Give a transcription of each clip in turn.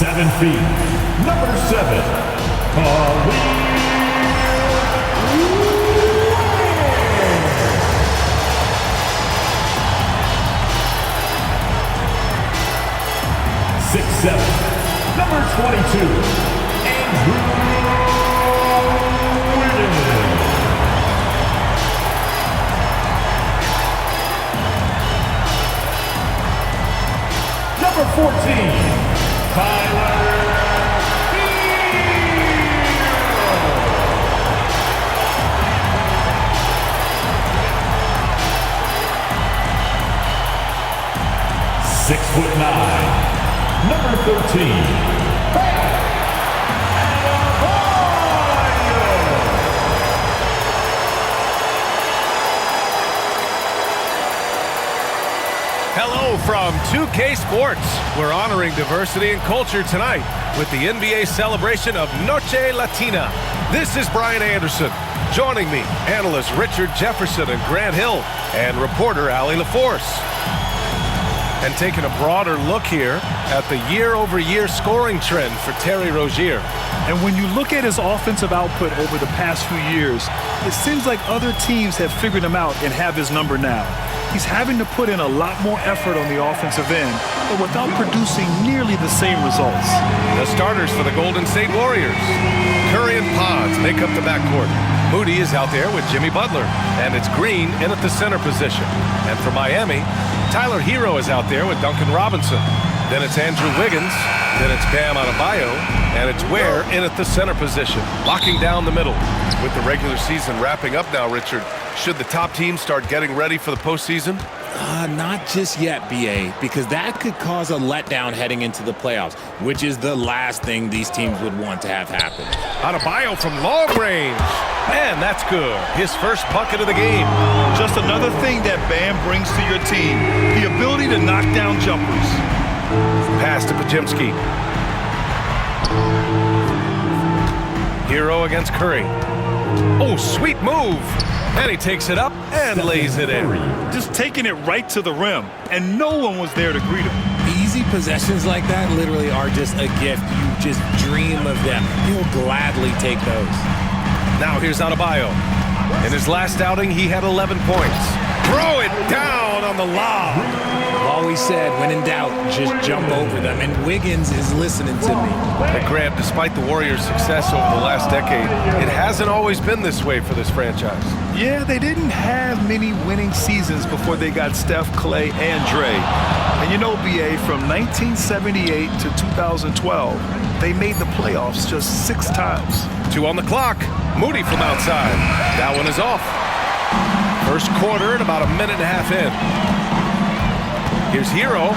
7 feet, number 7, Khalid. 6'7", number 22, Andrew Wiggins. Number 14, Tyler Hero. "6'9", number 13, Hello from 2K Sports. We're honoring diversity and culture tonight with the NBA celebration of Noche Latina. This is Brian Anderson. Joining me, analysts Richard Jefferson and Grant Hill, and reporter Allie LaForce. And taking a broader look here at the year-over-year scoring trend for Terry Rozier. And when you look at his offensive output over the past few years, it seems like other teams have figured him out and have his number now. He's having to put in a lot more effort on the offensive end, but without producing nearly the same results. The starters for the Golden State Warriors. Curry and Pons make up the backcourt. Moody is out there with Jimmy Butler, and it's Green in at the center position. And for Miami, Tyler Hero is out there with Duncan Robinson. Then it's Andrew Wiggins. Then it's Bam Adebayo. And it's Ware in at the center position, locking down the middle. With the regular season wrapping up now, Richard, should the top teams start getting ready for the postseason? Not just yet, B.A., because that could cause a letdown heading into the playoffs, which is the last thing these teams would want to have happen. Adebayo from long range. And that's good. His first bucket of the game. Just another thing that Bam brings to your team, the ability to knock down jumpers. Pass to Podziemski. Hero against Curry. Oh, sweet move. And he takes it up and lays it in. Just taking it right to the rim, and no one was there to greet him. Easy possessions like that literally are just a gift. You just dream of them. He'll gladly take those. Now here's Adebayo. In his last outing, he had 11 points. Throw it down on the lob. I've always said, when in doubt, just jump over them. And Wiggins is listening to me. But Grant, despite the Warriors' success over the last decade, it hasn't always been this way for this franchise. Yeah, they didn't have many winning seasons before they got Steph, Clay, and Dre. And you know, B.A., from 1978 to 2012, they made the playoffs just 6 times. 2 on the clock. Moody from outside. That one is off. First quarter and about a minute and a half in. Here's Hero.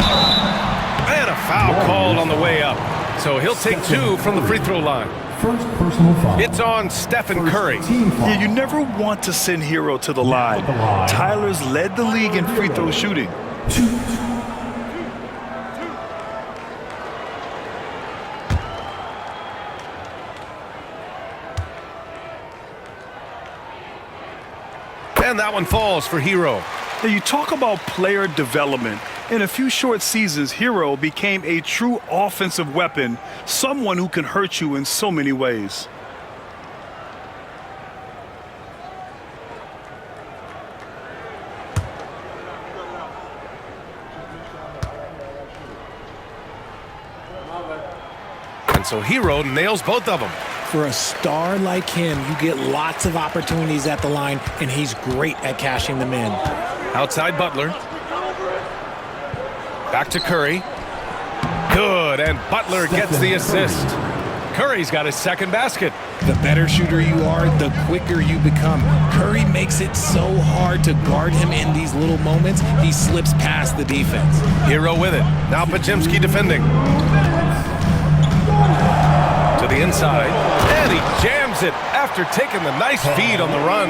And a foul called on the way up. So he'll take 2 from the free throw line. First personal foul. It's on Stephen Curry. Yeah, you never want to send Hero to the line. Tyler's led the league in free throw shooting. And that one falls for Hero. Now, you talk about player development. In a few short seasons, Hero became a true offensive weapon, someone who can hurt you in so many ways. And so Hero nails both of them. For a star like him, you get lots of opportunities at the line, and he's great at cashing them in. Outside Butler. Back to Curry. Good, and Butler gets the assist. Curry's got his second basket. The better shooter you are, the quicker you become. Curry makes it so hard to guard him in these little moments. He slips past the defense. Hero with it. Now Podziemski defending. To the inside, and he jams it after taking the nice feed on the run.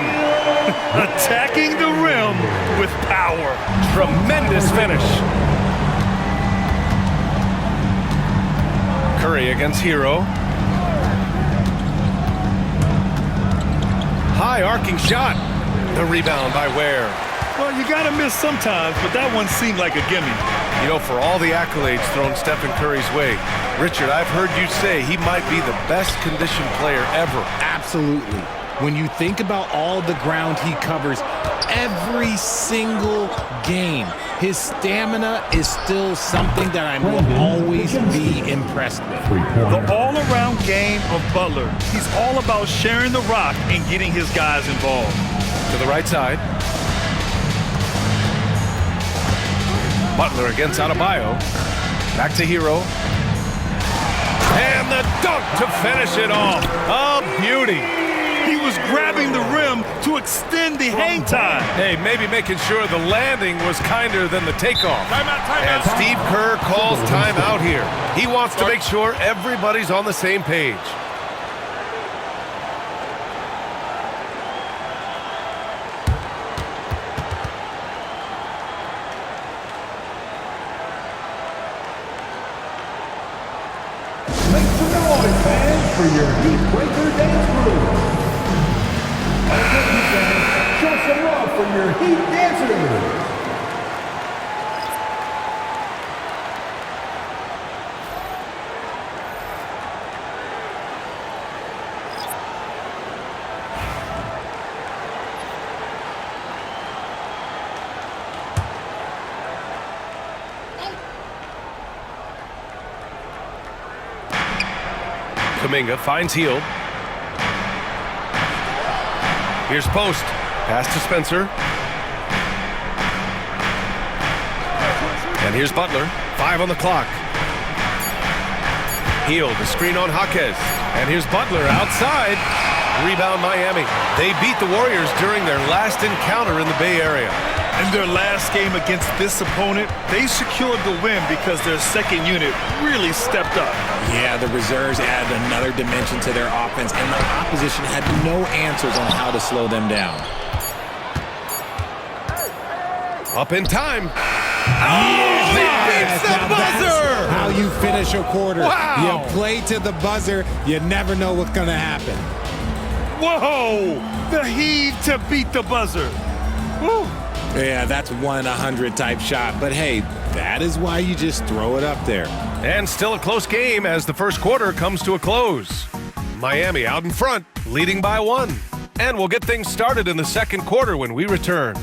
Attacking the rim with power. Tremendous finish. Curry against Hero. High arcing shot. The rebound by Ware. Well, you gotta miss sometimes, but that one seemed like a gimme. You know, for all the accolades thrown Stephen Curry's way, Richard, I've heard you say he might be the best conditioned player ever. Absolutely. When you think about all the ground he covers every single game, his stamina is still something that I will always be impressed with. The all-around game of Butler. He's all about sharing the rock and getting his guys involved. To the right side. Butler against Adebayo. Back to Hero. And the dunk to finish it off. A beauty. He was grabbing the rim to extend the hang time. Hey, maybe making sure the landing was kinder than the takeoff. And Steve Kerr calls timeout here. He wants to make sure everybody's on the same page. Make some noise, fans, for your Heat Breaker dance crew. Show some love for your Heat dancers. Kuminga finds Hield. Here's Post. Pass to Spencer. And here's Butler. 5 on the clock. Hield, the screen on Jaquez. And here's Butler outside. Rebound Miami. They beat the Warriors during their last encounter in the Bay Area. In their last game against this opponent, they secured the win because their second unit really stepped up. Yeah, the reserves added another dimension to their offense, and the opposition had no answers on how to slow them down. Up in time. Yes, He beats the now that's buzzer! how you finish a quarter. Wow. You play to the buzzer, you never know what's going to happen. Whoa! The heave to beat the buzzer. Woo. Yeah, that's 1 in 100 type shot, but hey, that is why you just throw it up there. And still a close game as the first quarter comes to a close. Miami out in front, leading by 1. And we'll get things started in the second quarter when we return.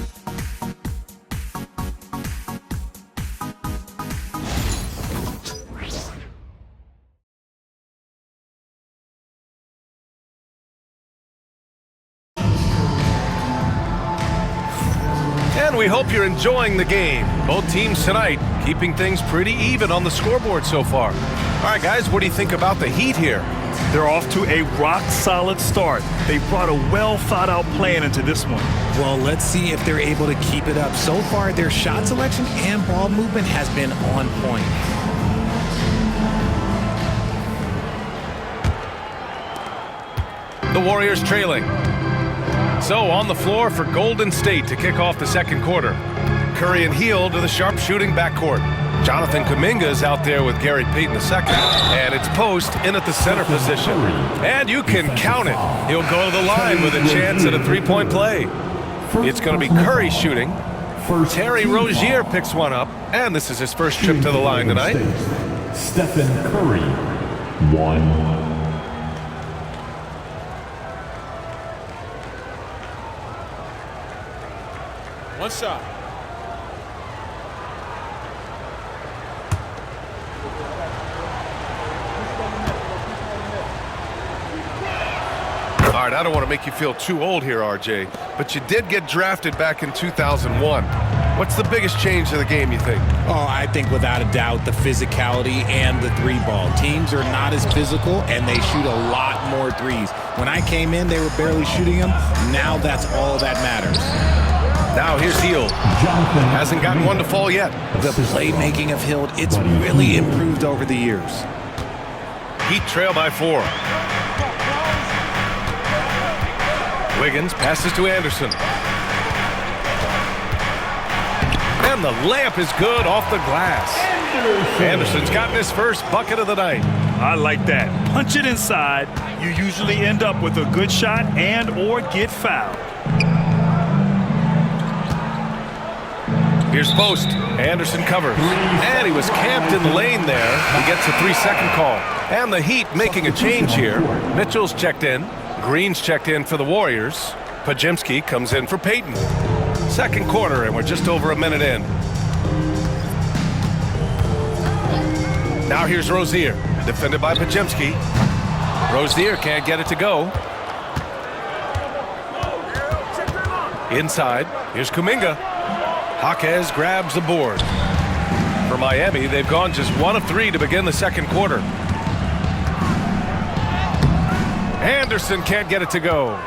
And we hope you're enjoying the game. Both teams tonight keeping things pretty even on the scoreboard so far. All right, guys, what do you think about the Heat here? They're off to a rock-solid start. They brought a well-thought-out plan into this one. Well, let's see if they're able to keep it up. So far, their shot selection and ball movement has been on point. The Warriors trailing. So on the floor for Golden State to kick off the second quarter. Curry and Hield to the sharpshooting backcourt. Jonathan Kuminga is out there with Gary Payton II. And it's Post in at the center position. And you can count it. He'll go to the line with a chance at a three-point play. It's going to be Curry shooting. Terry Rozier picks one up. And this is his first trip to the line tonight. Stephen Curry, 1. One shot. All right, I don't want to make you feel too old here, RJ, but you did get drafted back in 2001. What's the biggest change to the game, you think? Oh, I think without a doubt the physicality and the three ball. Teams are not as physical, and they shoot a lot more threes. When I came in, they were barely shooting them. Now that's all that matters. Now here's Hield. Hasn't gotten one to fall yet. The playmaking of Hield, it's really improved over the years. Heat trail by 4. Wiggins passes to Anderson. And the layup is good off the glass. Anderson's gotten his first bucket of the night. I like that. Punch it inside. You usually end up with a good shot and or get fouled. Here's Post. Anderson covers. And he was camped in the lane there. He gets a 3-second call. And the Heat making a change here. Mitchell's checked in. Green's checked in for the Warriors. Pajemski comes in for Payton. Second quarter, and we're just over a minute in. Now here's Rozier, defended by Pajemski. Rozier can't get it to go. Inside, here's Kuminga. Jaquez grabs the board. For Miami, they've gone just 1 of 3 to begin the second quarter. Anderson can't get it to go.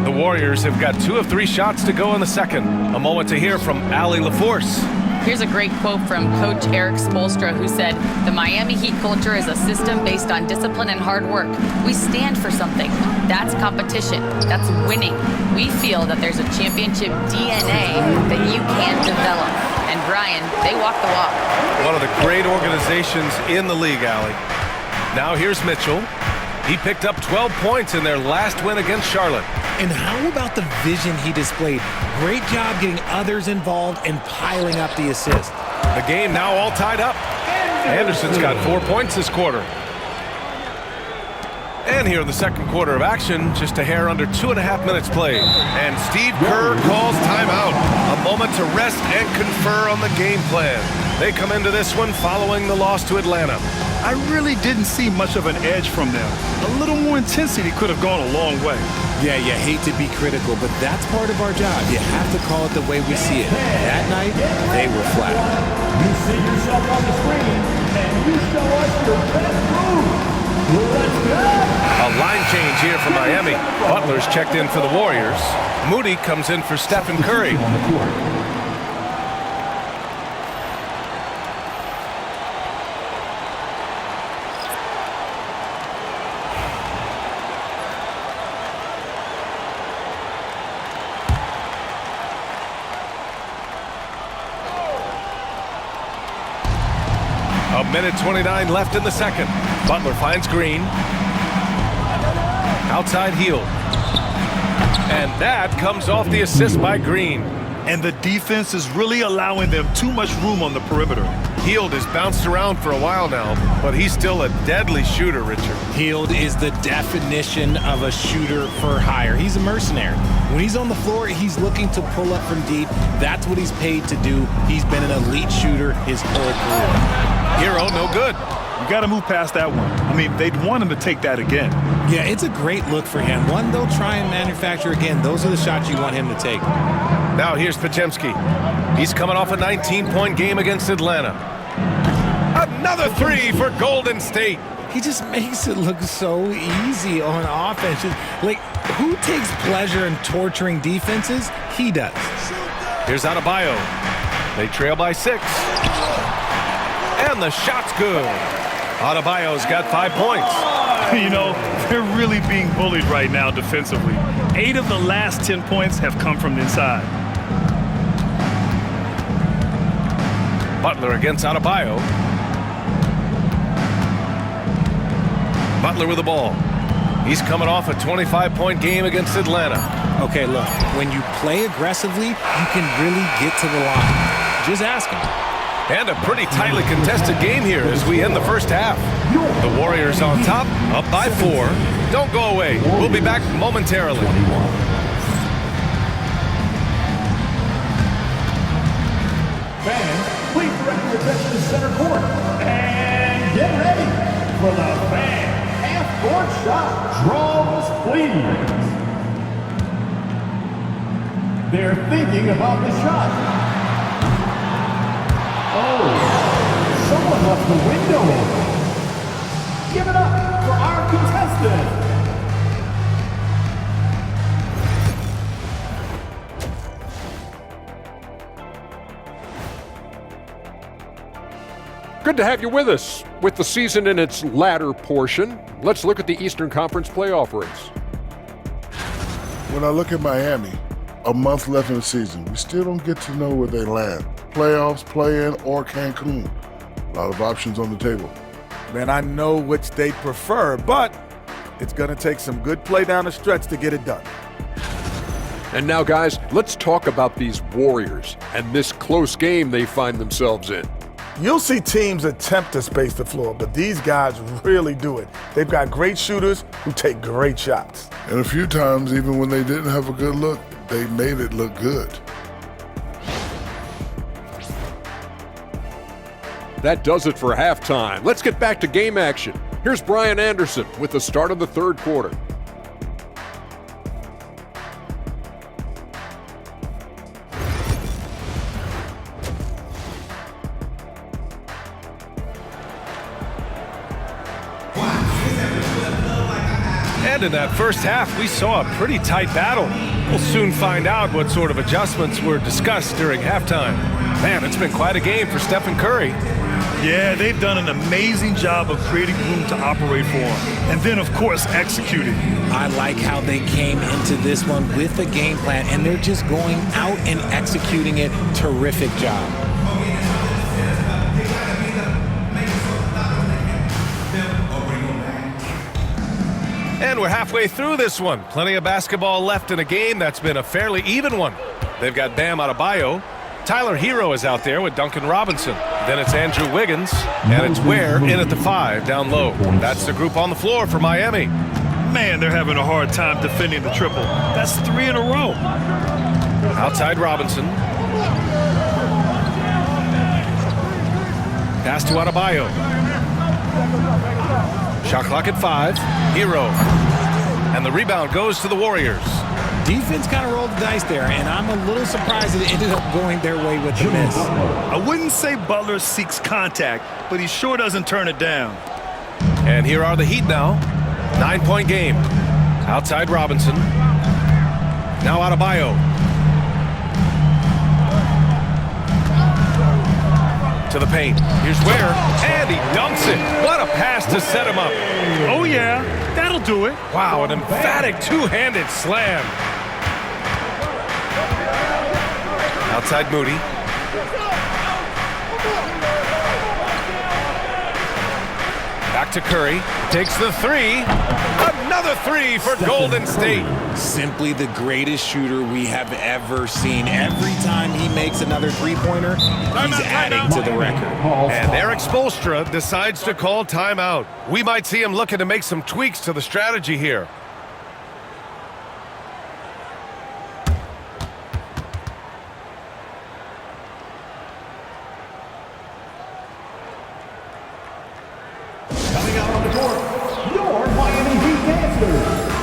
The Warriors have got 2 of 3 shots to go in the second. A moment to hear from Allie LaForce. Here's a great quote from Coach Eric Spoelstra, who said, "The Miami Heat culture is a system based on discipline and hard work. We stand for something. That's competition. That's winning. We feel that there's a championship DNA that you can develop." And Brian, they walk the walk. One of the great organizations in the league, Allie. Now here's Mitchell. He picked up 12 points in their last win against Charlotte. And how about the vision he displayed? Great job getting others involved and piling up the assist. The game now all tied up. Anderson's got 4 points this quarter. And here in the second quarter of action, just a hair under 2.5 minutes played. And Steve Kerr calls timeout. A moment to rest and confer on the game plan. They come into this one following the loss to Atlanta. I really didn't see much of an edge from them. A little more intensity could have gone a long way. Yeah, you hate to be critical, but that's part of our job. You have to call it the way we see it. That night, they were flat. You see yourself on the screen, and you show us your best move. Let's go! A line change here for Miami. Butler's checked in for the Warriors. Moody comes in for Stephen Curry. A minute 29 left in the second. Butler finds Green. Outside Hield. And that comes off the assist by Green. And the defense is really allowing them too much room on the perimeter. Hield has bounced around for a while now, but he's still a deadly shooter, Richard. Hield is the definition of a shooter for hire. He's a mercenary. When he's on the floor, he's looking to pull up from deep. That's what he's paid to do. He's been an elite shooter his whole career. Hero, no good. You got to move past that one. I mean, they'd want him to take that again. Yeah, it's a great look for him. One they'll try and manufacture again. Those are the shots you want him to take. Now here's Pajemski. He's coming off a 19-point game against Atlanta. Another 3 for Golden State. He just makes it look so easy on offense. Like, who takes pleasure in torturing defenses? He does. Here's Adebayo. They trail by 6. And the shot's good. Adebayo's got 5 points. You know, they're really being bullied right now defensively. 8 of the last 10 points have come from inside. Butler against Adebayo. Butler with the ball. He's coming off a 25-point game against Atlanta. Okay, look, when you play aggressively, you can really get to the line. Just ask him. And a pretty tightly contested game here as we end the first half. The Warriors on top, up by 4. Don't go away. We'll be back momentarily. Fans, please direct your attention to center court. And get ready for the fan half-court shot. Draws, please. They're thinking about the shot. Oh, someone left the window open. Give it up for our contestant. Good to have you with us. With the season in its latter portion, let's look at the Eastern Conference playoff race. When I look at Miami, a month left in the season, we still don't get to know where they land. Playoffs, play-in, or Cancun. A lot of options on the table. Man, I know which they prefer, but it's going to take some good play down the stretch to get it done. And now, guys, let's talk about these Warriors and this close game they find themselves in. You'll see teams attempt to space the floor, but these guys really do it. They've got great shooters who take great shots. And a few times, even when they didn't have a good look, they made it look good. That does it for halftime. Let's get back to game action. Here's Brian Anderson with the start of the third quarter. And in that first half, we saw a pretty tight battle. We'll soon find out what sort of adjustments were discussed during halftime. Man, it's been quite a game for Stephen Curry. Yeah, they've done an amazing job of creating room to operate for him. And then, of course, executing. I like how they came into this one with a game plan, and they're just going out and executing it. Terrific job. And we're halfway through this one. Plenty of basketball left in a game that's been a fairly even one. They've got Bam Adebayo. Tyler Hero is out there with Duncan Robinson. Then it's Andrew Wiggins, and it's Ware in at the 5 down low. That's the group on the floor for Miami. Man, they're having a hard time defending the triple. That's 3 in a row. Outside Robinson. Pass to Adebayo. Shot clock at 5. Hero. And the rebound goes to the Warriors. Defense kind of rolled the dice there, and I'm a little surprised that it ended up going their way with the miss. I wouldn't say Butler seeks contact, but he sure doesn't turn it down. And here are the Heat now. 9-point game. Outside Robinson. Now Adebayo. To the paint. Here's Ware. And he dunks it. What a pass to set him up. Oh, yeah. That'll do it. Wow, an emphatic two-handed slam. Outside Moody. Back to Curry. Takes the 3. Another 3 for Golden State. Simply the greatest shooter we have ever seen. Every time he makes another three-pointer, he's adding to the record. And Eric Spoelstra decides to call timeout. We might see him looking to make some tweaks to the strategy here. Coming out on the court, your Miami Heat dancers.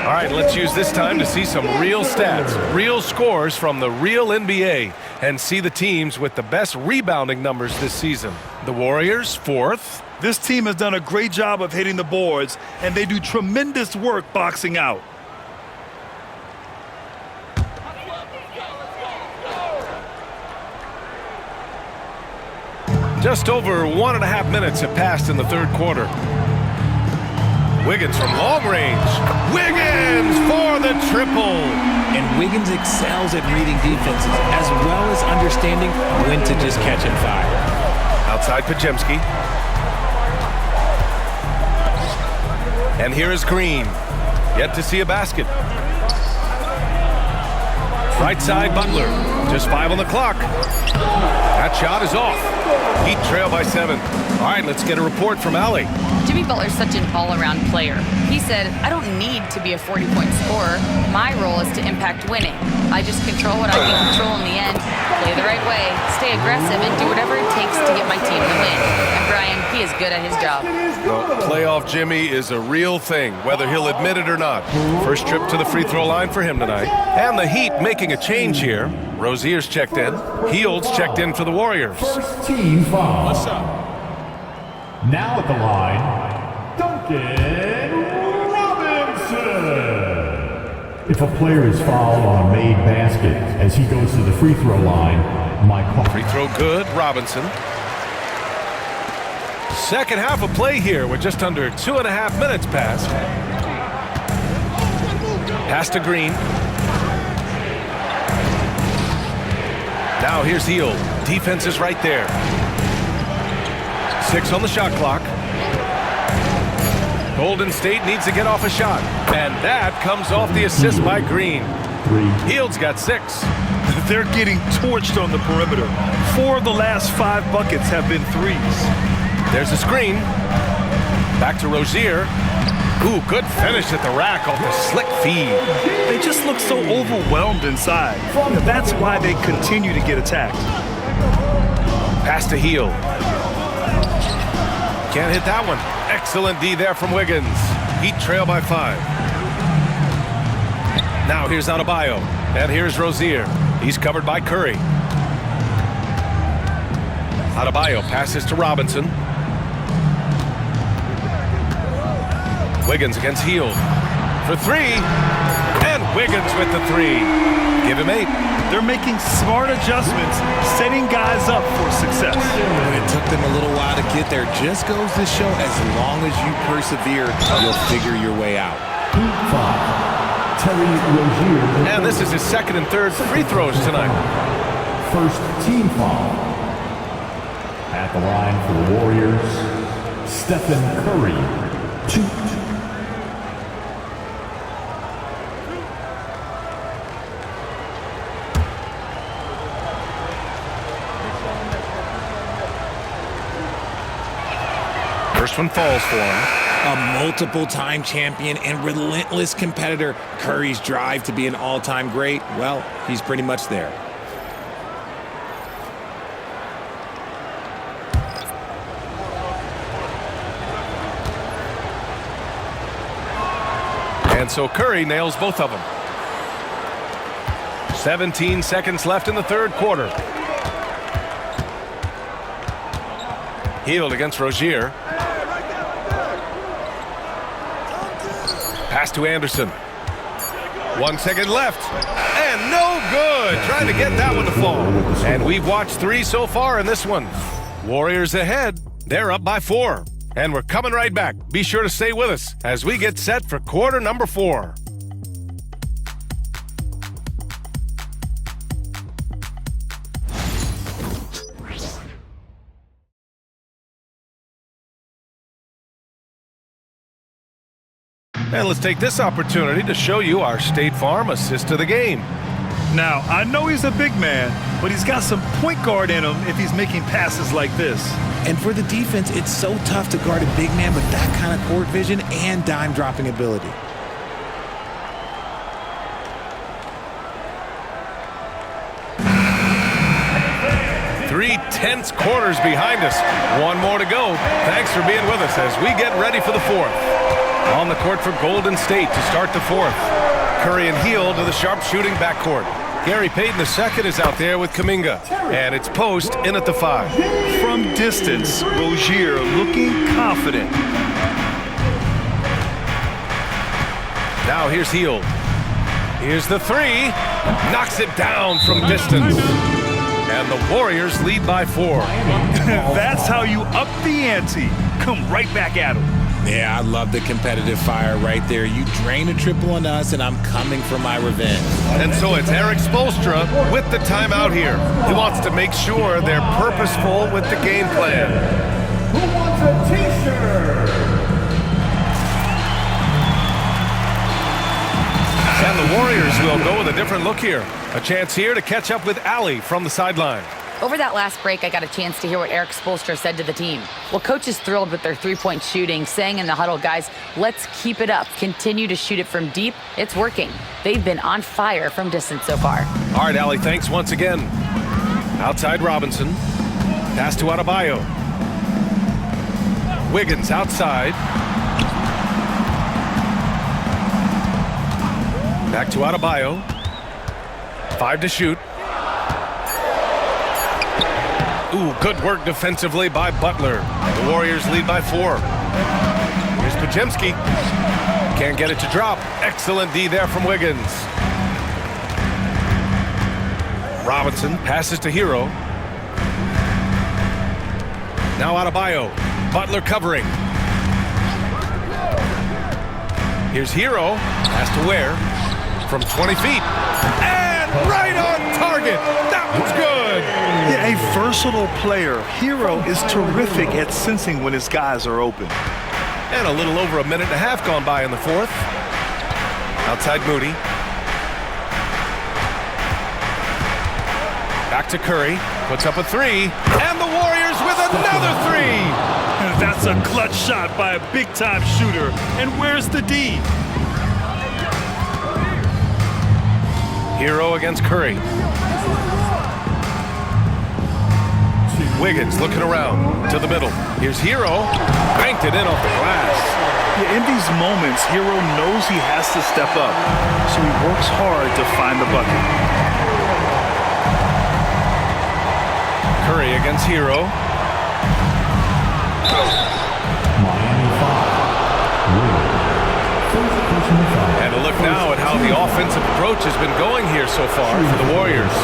All right, let's use this time to see some real stats, real scores from the real NBA, and see the teams with the best rebounding numbers this season. The Warriors, 4th. This team has done a great job of hitting the boards, and they do tremendous work boxing out. Just over 1.5 minutes have passed in the third quarter. Wiggins from long range. Wiggins for the triple. And Wiggins excels at reading defenses as well as understanding when to just catch and fire. Outside Pajemski. And here is Green. Yet to see a basket. Right side Butler. Just 5 on the clock. That shot is off. Heat trail by 7. All right, let's get a report from Allie. Jimmy Butler's such an all-around player. He said, I don't need to be a 40-point scorer. My role is to impact winning. I just control what I can control in the end, play the right way, stay aggressive, and do whatever it takes to get my team to win. And Brian, he is good at his job. Well, playoff Jimmy is a real thing, whether he'll admit it or not. First trip to the free throw line for him tonight. And the Heat making a change here. Rozier's checked in. Heald's checked in for the Warriors. First team foul. What's up? Now at the line, Duncan Robinson. If a player is fouled on a made basket as he goes to the free throw line, my call. Free throw good, Robinson. Second half of play here with just under 2.5 minutes passed. Pass to Green. Now here's Hield. Defense is right there. 6 on the shot clock. Golden State needs to get off a shot, and that comes off the assist by Green. Hield's got 6. They're getting torched on the perimeter. 4 of the last 5 buckets have been threes. There's a screen. Back to Rozier. Ooh, good finish at the rack off the slick feed. They just look so overwhelmed inside. That's why they continue to get attacked. Pass to Hield. Can't hit that one. Excellent D there from Wiggins. Heat trail by 5. Now here's Adebayo. And here's Rozier. He's covered by Curry. Adebayo passes to Robinson. Wiggins against Hield. For 3. And Wiggins with the 3. Give him 8. They're making smart adjustments, setting guys up for success. It took them a little while to get there. Just goes to show as long as you persevere, you'll figure your way out. Terry Rozier. And this is his 2nd and 3rd free throws tonight. First team foul. At the line for the Warriors, Stephen Curry. 2. First one falls for him. A multiple-time champion and relentless competitor. Curry's drive to be an all-time great, well, he's pretty much there. And so Curry nails both of them. 17 seconds left in the 3rd quarter. Hield against Rozier. Pass to Anderson. 1 second left. And no good. Trying to get that one to fall. And we've watched 3 so far in this one. Warriors ahead. They're up by 4. And we're coming right back. Be sure to stay with us as we get set for quarter number 4. And let's take this opportunity to show you our State Farm assist of the game. Now, I know he's a big man, but he's got some point guard in him if he's making passes like this. And for the defense, it's so tough to guard a big man with that kind of court vision and dime-dropping ability. Three tense quarters behind us. 1 more to go. Thanks for being with us as we get ready for the 4th. On the court for Golden State to start the 4th. Curry and Hield to the sharpshooting backcourt. Gary Payton II is out there with Kuminga. And it's Post in at the 5. From distance, Rozier looking confident. Now here's Hield. Here's the 3. Knocks it down from distance. And the Warriors lead by 4. That's how you up the ante. Come right back at him. Yeah, I love the competitive fire right there. You drain a triple on us, and I'm coming for my revenge. And so it's Eric Spoelstra with the timeout here. He wants to make sure they're purposeful with the game plan. Who wants a t-shirt? And the Warriors will go with a different look here. A chance here to catch up with Allie from the sideline. Over that last break, I got a chance to hear what Eric Spoelstra said to the team. Well, coach is thrilled with their three-point shooting, saying in the huddle, guys, let's keep it up. Continue to shoot it from deep. It's working. They've been on fire from distance so far. All right, Allie, thanks once again. Outside Robinson. Pass to Adebayo. Wiggins outside. Back to Adebayo. 5 to shoot. Ooh, good work defensively by Butler. The Warriors lead by 4. Here's Podziemski. Can't get it to drop. Excellent D there from Wiggins. Robinson passes to Hero. Now Adebayo. Butler covering. Here's Hero. Pass to Ware. From 20 feet. And right on target. That was good. Yeah, a versatile player. Hero is terrific at sensing when his guys are open. And a little over a minute and a half gone by in the fourth. Outside Moody. Back to Curry. Puts up a three. And the Warriors with another three. That's a clutch shot by a big-time shooter. And where's the D? Hero against Curry. Wiggins looking around to the middle. Here's Hero. Banked it in off the glass. Yeah, in these moments, Hero knows he has to step up, so he works hard to find the bucket. Curry against Hero. And a look now at how the offensive approach has been going here so far for the Warriors.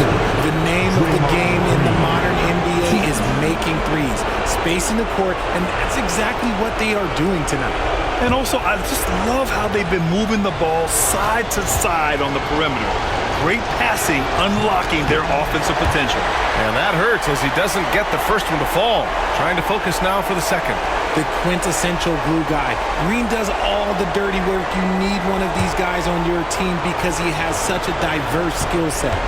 The name of the game in the modern NBA is making threes, spacing the court, and that's exactly what they are doing tonight. And also, I just love how they've been moving the ball side to side on the perimeter. Great passing, unlocking their offensive potential. And that hurts as he doesn't get the first one to fall. Trying to focus now for the second. The quintessential glue guy. Green does all the dirty work. You need one of these guys on your team because he has such a diverse skill set.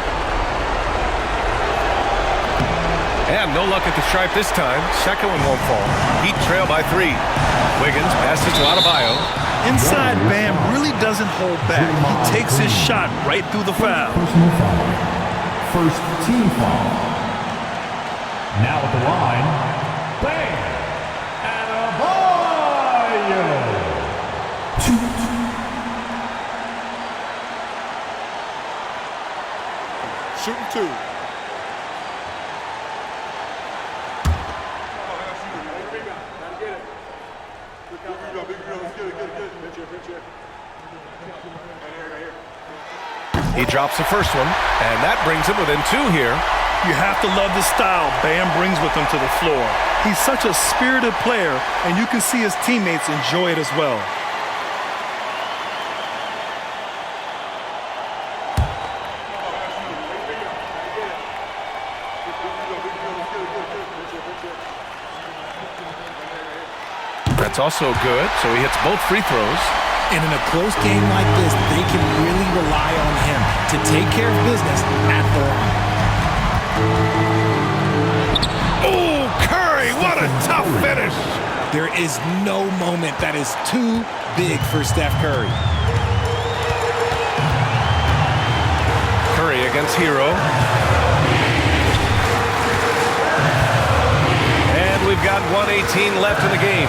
And no luck at the stripe this time. Second one won't fall. Heat trail by three. Wiggins passes to Adebayo. Inside, Bam really doesn't hold back. He takes his shot right through the foul. Personal foul. First team foul. Now at the line, Bam Adebayo. Shooting two. He drops the first one, and that brings him within two here. You have to love the style Bam brings with him to the floor. He's such a spirited player, and you can see his teammates enjoy it as well. That's also good, so he hits both free throws. And in a close game like this, they can really rely on him to take care of business at the line. Oh, Curry, what a tough finish. There is no moment that is too big for Steph Curry. Curry against Hero. And we've got 1:18 left in the game.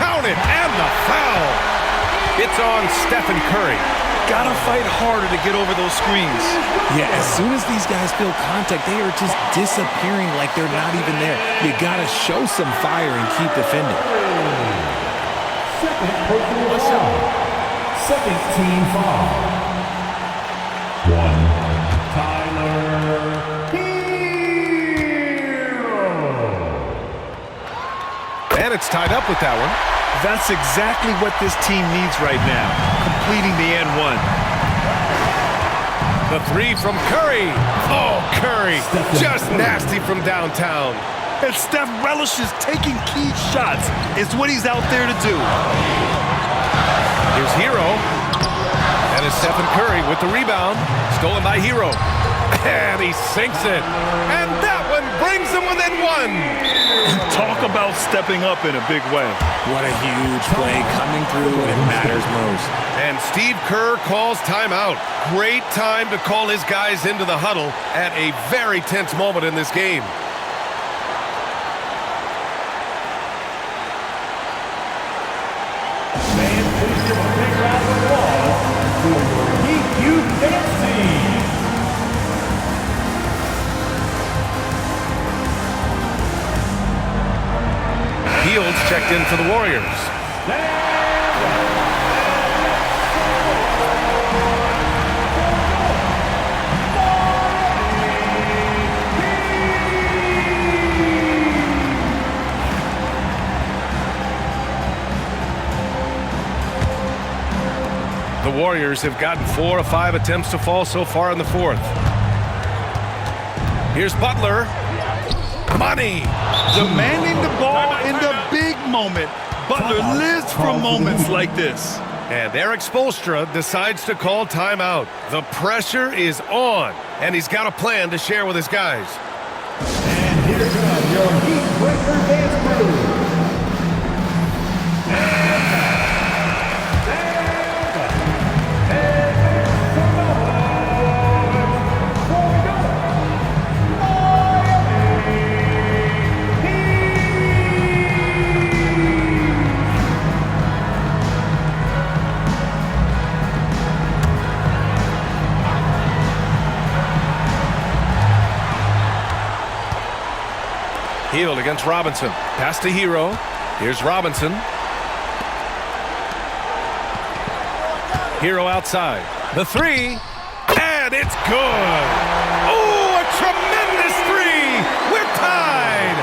Count it, and the foul. It's on Stephen Curry. Gotta fight harder to get over those screens. Yeah, as soon as these guys feel contact, they are just disappearing like they're not even there. You gotta show some fire and keep defending. Second personal foul. Second team foul. One. Tyler Hero. And it's tied up with that one. That's exactly what this team needs right now, completing the and one. The three from Curry. Oh, Curry, just nasty from downtown. And Steph relishes taking key shots. It's what he's out there to do. Here's Hero. And it's Stephen Curry with the rebound. Stolen by Hero. And he sinks it. And that one brings him within one. Talk about stepping up in a big way. What a huge play coming through when it matters most. And Steve Kerr calls timeout. Great time to call his guys into the huddle at a very tense moment in this game. Man, please give a big round of applause for Heat Youth Dance Team. Fields checked in for the Warriors. The Warriors have gotten 4 of 5 attempts to fall so far in the fourth. Here's Butler. Money. Demanding the ball in the big moment. Butler lives for moments like this. And Eric Spoelstra decides to call timeout. The pressure is on, and he's got a plan to share with his guys. And here comes your heat breaker dance crew. Healed against Robinson. Pass to Hero. Here's Robinson. Hero outside. The three. And it's good. Oh, a tremendous three. We're tied.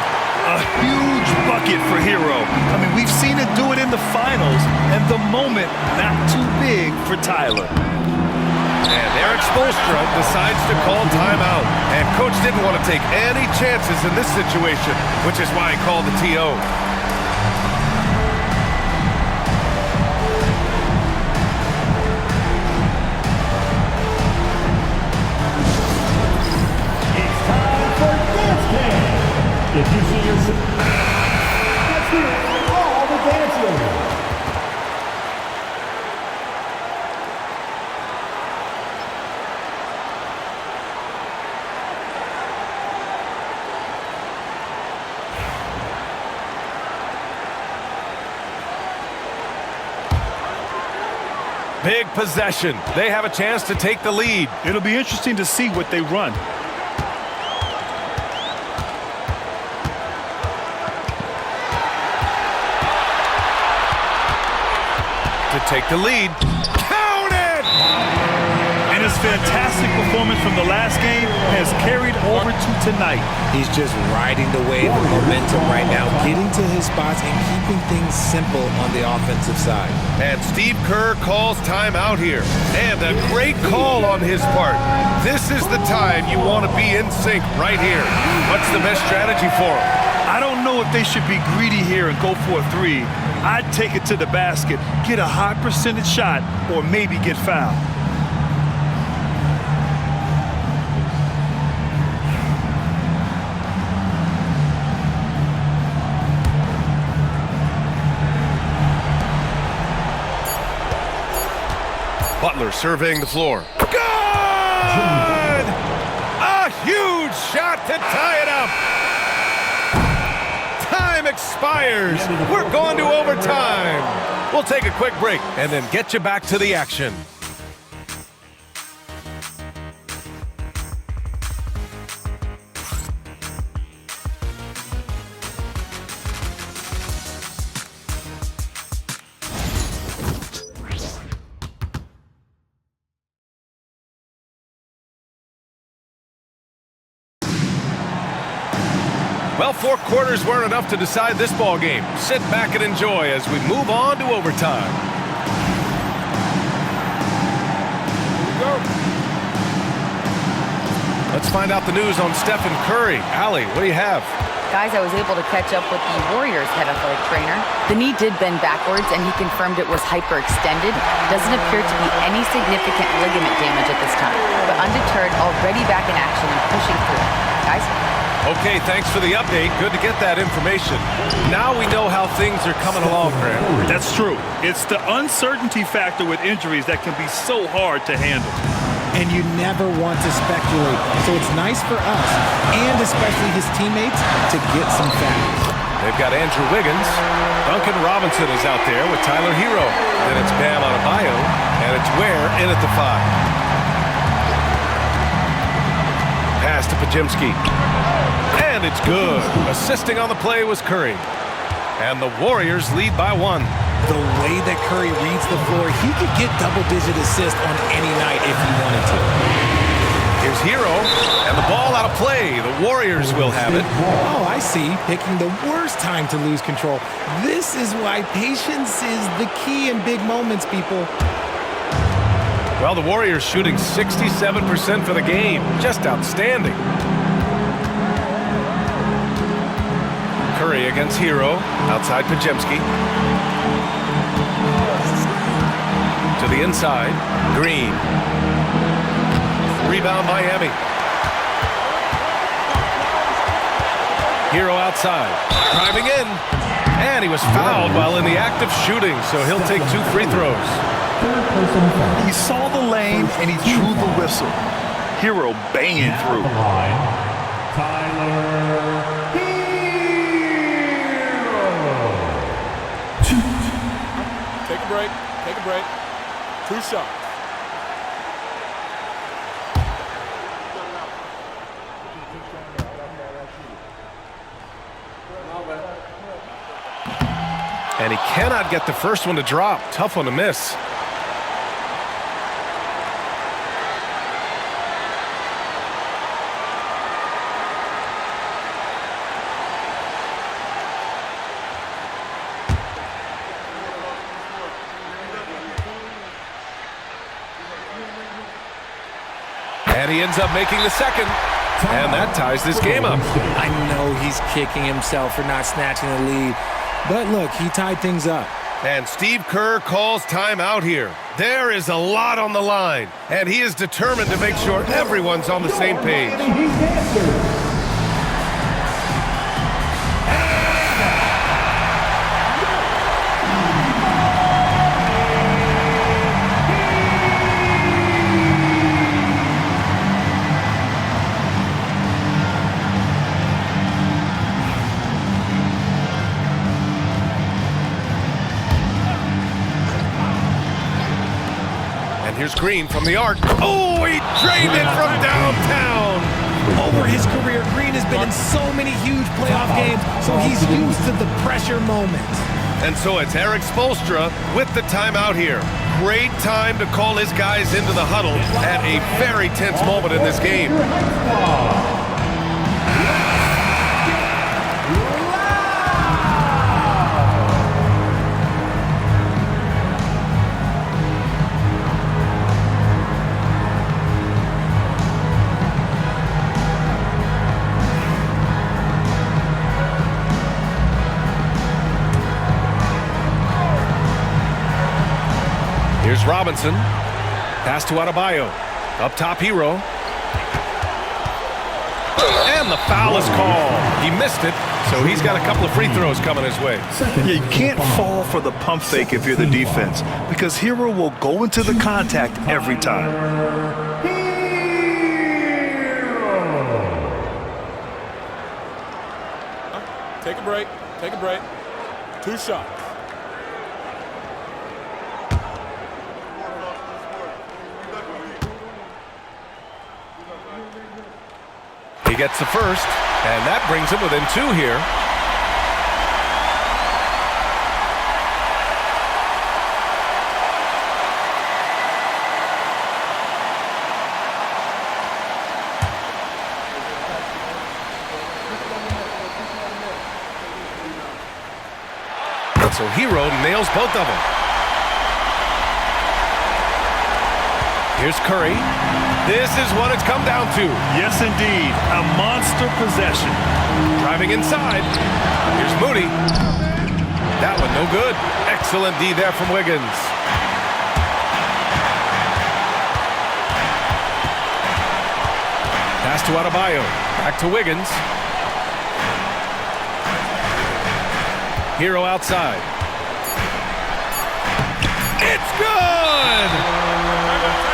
A huge bucket for Hero. I mean, we've seen it do it in the finals, and the moment not too big for Tyler. And Eric Spoelstra decides to call timeout. And coach didn't want to take any chances in this situation, which is why he called the TO. It's time for Dance Camp. If you see yourself, let's hear it for all the dancers. Big possession. They have a chance to take the lead. It'll be interesting to see what they run. To take the lead. Count it! And his fantastic performance from the last game has carried over to tonight. He's just riding the wave of momentum right now, getting to his spots and keeping things simple on the offensive side. And Steve Kerr calls timeout here. And a great call on his part. This is the time you want to be in sync right here. What's the best strategy for him? I don't know if they should be greedy here and go for a three. I'd take it to the basket, get a high percentage shot, or maybe get fouled. Butler surveying the floor. Good! A huge shot to tie it up. Time expires. We're going to overtime. We'll take a quick break and then get you back to the action. Well, 4 quarters weren't enough to decide this ball game. Sit back and enjoy as we move on to overtime. Here we go. Let's find out the news on Stephen Curry. Allie, what do you have? Guys, I was able to catch up with the Warriors head athletic trainer. The knee did bend backwards, and he confirmed it was hyperextended. Doesn't appear to be any significant ligament damage at this time, but undeterred, already back in action and pushing through. Guys? Okay, thanks for the update. Good to get that information. Now we know how things are coming along, Grant. That's true. It's the uncertainty factor with injuries that can be so hard to handle. And you never want to speculate. So it's nice for us, and especially his teammates, to get some facts. They've got Andrew Wiggins. Duncan Robinson is out there with Tyler Hero. Then it's Bam Adebayo, and it's Ware in at the 5. Pass to Pajemski. And it's good. Assisting on the play was Curry. And the Warriors lead by 1. The way that Curry reads the floor, he could get double-digit assists on any night if he wanted to. Here's Hero, and the ball out of play. The Warriors will have it. Oh, I see. Picking the worst time to lose control. This is why patience is the key in big moments, people. Well, the Warriors shooting 67% for the game. Just outstanding. Curry against Hero. Outside Pajemski. To the inside. Green. Rebound Miami. Hero outside. Driving in. And he was fouled while in the act of shooting, so he'll take 2 free throws. He saw the lane and he drew the whistle. Hero banging through. Tyler Take a break. Take a break. 2 shots. And he cannot get the first one to drop. Tough one to miss. And he ends up making the second. And that ties this game up. I know he's kicking himself for not snatching the lead. But look, he tied things up. And Steve Kerr calls timeout here. There is a lot on the line, and he is determined to make sure everyone's on the same page. Here's Green from the arc. Oh, he drained it from downtown. Over his career, Green has been in so many huge playoff games, so he's used to the pressure moments. And so it's Eric Spoelstra with the timeout here. Great time to call his guys into the huddle at a very tense moment in this game. Here's Robinson. Pass to Adebayo. Up top, Hero. And the foul is called. He missed it, so he's got a couple of free throws coming his way. Yeah, you can't fall for the pump fake if you're the defense, because Hero will go into the contact every time. Take a break. Take a break. 2 shots. He gets the first, and that brings him within 2 here. And so Hero nails both of them. Here's Curry. This is what it's come down to. Yes, indeed. A monster possession. Driving inside. Here's Moody. That one no good. Excellent D there from Wiggins. Pass to Adebayo. Back to Wiggins. Hero outside. It's good!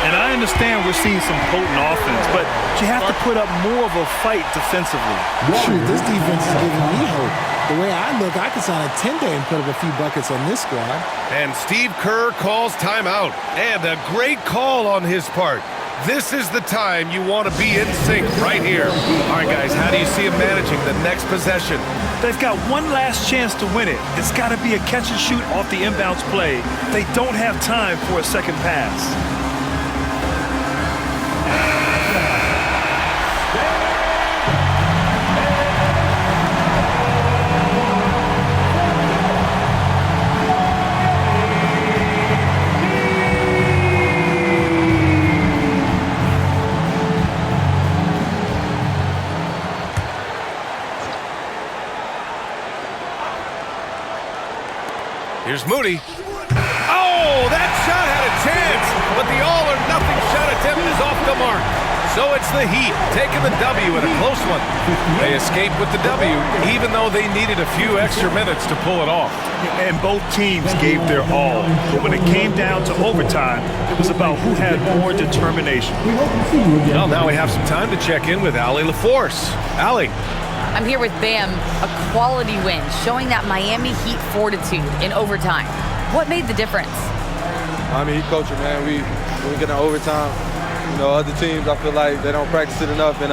And I understand we're seeing some potent offense, but you have to put up more of a fight defensively. Shoot, this defense is giving me hope. The way I look, I could sign a 10-day and put up a few buckets on this squad. And Steve Kerr calls timeout. And a great call on his part. This is the time you want to be in sync right here. All right, guys, how do you see him managing the next possession? They've got one last chance to win it. It's got to be a catch and shoot off the inbounds play. They don't have time for a second pass. Here's Moody. Oh, that shot had a chance, but the all-or-nothing shot attempt is off the mark. So it's the Heat taking the W in a close one. They escaped with the W, even though they needed a few extra minutes to pull it off. And both teams gave their all. But when it came down to overtime, it was about who had more determination. Well, now we have some time to check in with Allie LaForce. Allie. I'm here with Bam, a quality win, showing that Miami Heat fortitude in overtime. What made the difference? Miami Heat culture, man. We get in overtime. You know, other teams, I feel like they don't practice it enough, and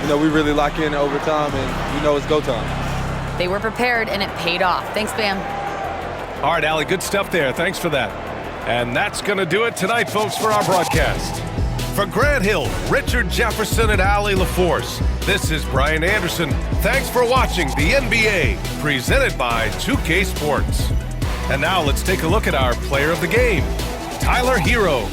you know, we really lock in overtime, and you know it's go time. They were prepared, and it paid off. Thanks, Bam. All right, Allie, good stuff there. Thanks for that. And that's going to do it tonight, folks, for our broadcast. For Grant Hill, Richard Jefferson, and Allie LaForce, this is Brian Anderson. Thanks for watching the NBA, presented by 2K Sports. And now let's take a look at our player of the game, Tyler Hero.